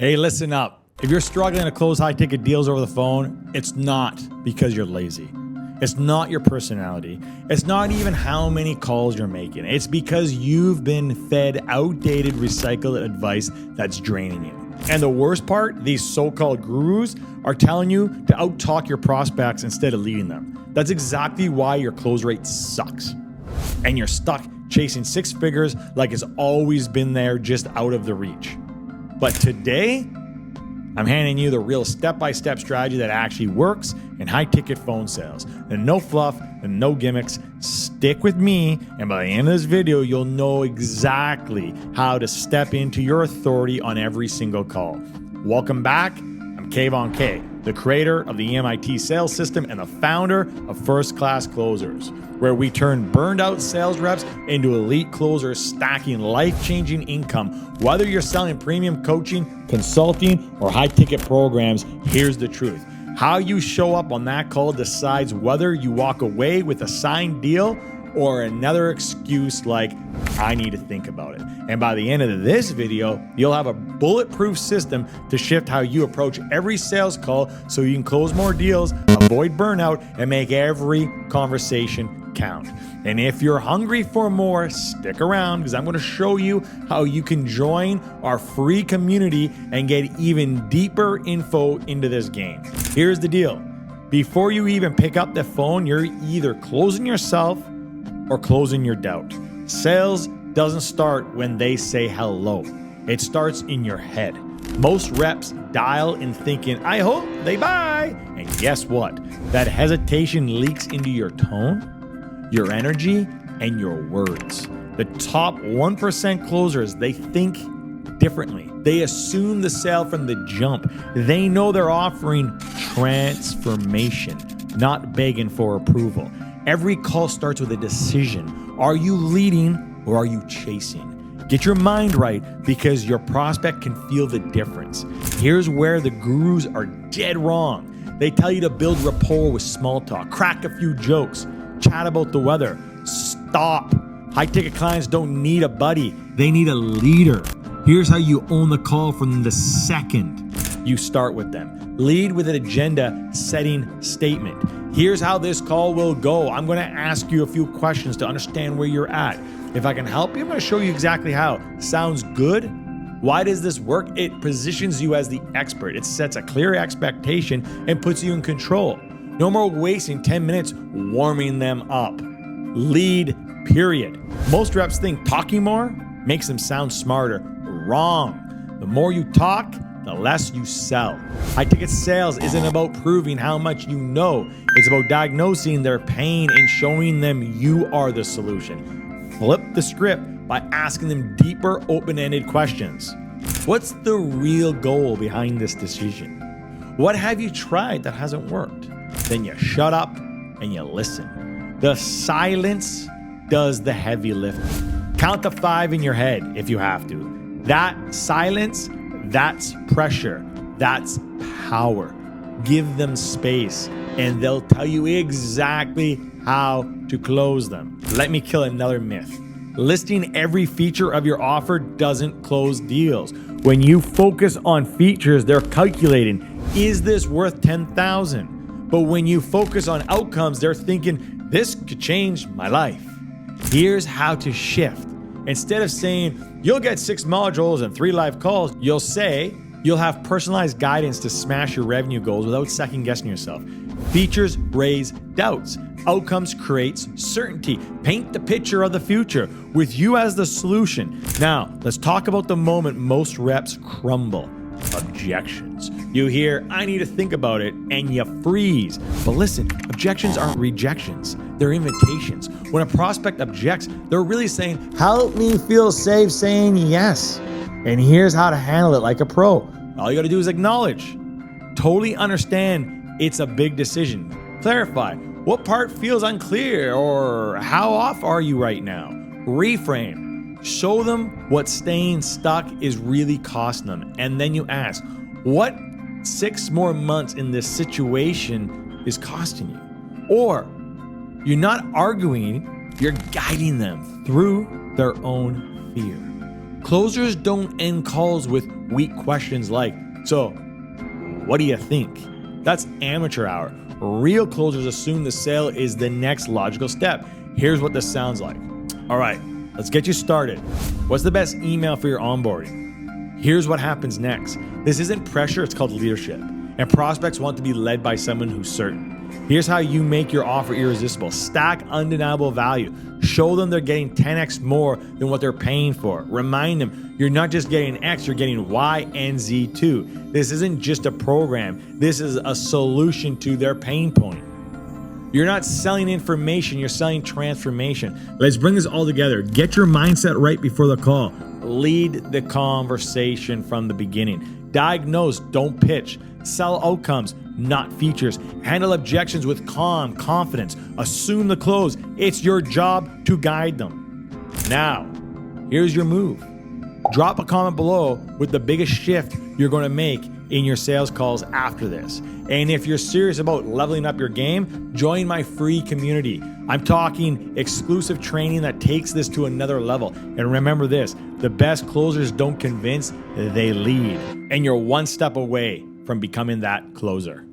Hey, listen up. If you're struggling to close high-ticket deals over the phone, it's not because you're lazy. It's not your personality. It's not even how many calls you're making. It's because you've been fed outdated, recycled advice that's draining you. And the worst part, these so-called gurus are telling you to out-talk your prospects instead of leading them. That's exactly why your close rate sucks. And you're stuck chasing six figures like it's always been there, just out of the reach. But today, I'm handing you the real step-by-step strategy that actually works in high-ticket phone sales. And no fluff and no gimmicks. Stick with me, and by the end of this video, you'll know exactly how to step into your authority on every single call. Welcome back. I'm Kayvon K, the creator of the EMIT sales system and the founder of First Class Closers, where we turn burned out sales reps into elite closers, stacking life-changing income. Whether you're selling premium coaching, consulting, or high-ticket programs, here's the truth. How you show up on that call decides whether you walk away with a signed deal or another excuse like, I need to think about it. And by the end of this video, you'll have a bulletproof system to shift how you approach every sales call so you can close more deals, avoid burnout, and make every conversation count. And if you're hungry for more, stick around because I'm going to show you how you can join our free community and get even deeper info into this game. Here's the deal. Before you even pick up the phone, you're either closing yourself or closing your doubt. Sales doesn't start when they say hello. It starts in your head. Most reps dial in thinking, I hope they buy. And guess what? That hesitation leaks into your tone, your energy, and your words. The top 1% closers, they think differently. They assume the sale from the jump. They know they're offering transformation, not begging for approval. Every call starts with a decision. Are you leading or are you chasing? Get your mind right because your prospect can feel the difference. Here's where the gurus are dead wrong. They tell you to build rapport with small talk, crack a few jokes, chat about the weather. Stop. High-ticket clients don't need a buddy. They need a leader. Here's how you own the call from the second you start with them. Lead with an agenda-setting statement. Here's how this call will go. I'm going to ask you a few questions to understand where you're at. If I can help you, I'm going to show you exactly how. Sounds good? Why does this work? It positions you as the expert. It sets a clear expectation and puts you in control. No more wasting 10 minutes warming them up. Lead, period. Most reps think talking more makes them sound smarter. Wrong. The more you talk, the less you sell. High-ticket sales isn't about proving how much you know. It's about diagnosing their pain and showing them you are the solution. Flip the script by asking them deeper, open-ended questions. What's the real goal behind this decision? What have you tried that hasn't worked? Then you shut up and you listen. The silence does the heavy lifting. Count to 5 in your head if you have to. That silence, that's pressure. That's power. Give them space and they'll tell you exactly how to close them. Let me kill another myth. Listing every feature of your offer doesn't close deals. When you focus on features, they're calculating, is this worth $10,000? But when you focus on outcomes, they're thinking, this could change my life. Here's how to shift. Instead of saying, you'll get 6 modules and 3 live calls, you'll say, you'll have personalized guidance to smash your revenue goals without second guessing yourself. Features raise doubts. Outcomes creates certainty. Paint the picture of the future with you as the solution. Now, let's talk about the moment most reps crumble. Objections. You hear, I need to think about it, and you freeze. But listen, objections aren't rejections. They're invitations. When a prospect objects, they're really saying, help me feel safe saying yes. And here's how to handle it like a pro. All you got to do is acknowledge. Totally understand it's a big decision. Clarify. What part feels unclear or how off are you right now? Reframe. Show them what staying stuck is really costing them. And then you ask, what 6 more months in this situation is costing you? Or you're not arguing, you're guiding them through their own fear. Closers don't end calls with weak questions like, "So, what do you think?" That's amateur hour. Real closers assume the sale is the next logical step. Here's what this sounds like. "All right, let's get you started. What's the best email for your onboarding? Here's what happens next." This isn't pressure, it's called leadership. And prospects want to be led by someone who's certain. Here's how you make your offer irresistible. Stack undeniable value. Show them they're getting 10x more than what they're paying for. Remind them you're not just getting X, you're getting Y and Z too. This isn't just a program. This is a solution to their pain point. You're not selling information, you're selling transformation. Let's bring this all together. Get your mindset right before the call. Lead the conversation from the beginning. Diagnose, don't pitch. Sell outcomes, not features. Handle objections with calm confidence. Assume the close. It's your job to guide them. Now, here's your move. Drop a comment below with the biggest shift you're going to make in your sales calls after this. And if you're serious about leveling up your game, join my free community. I'm talking exclusive training that takes this to another level. And remember this, the best closers don't convince, they lead. And you're one step away from becoming that closer.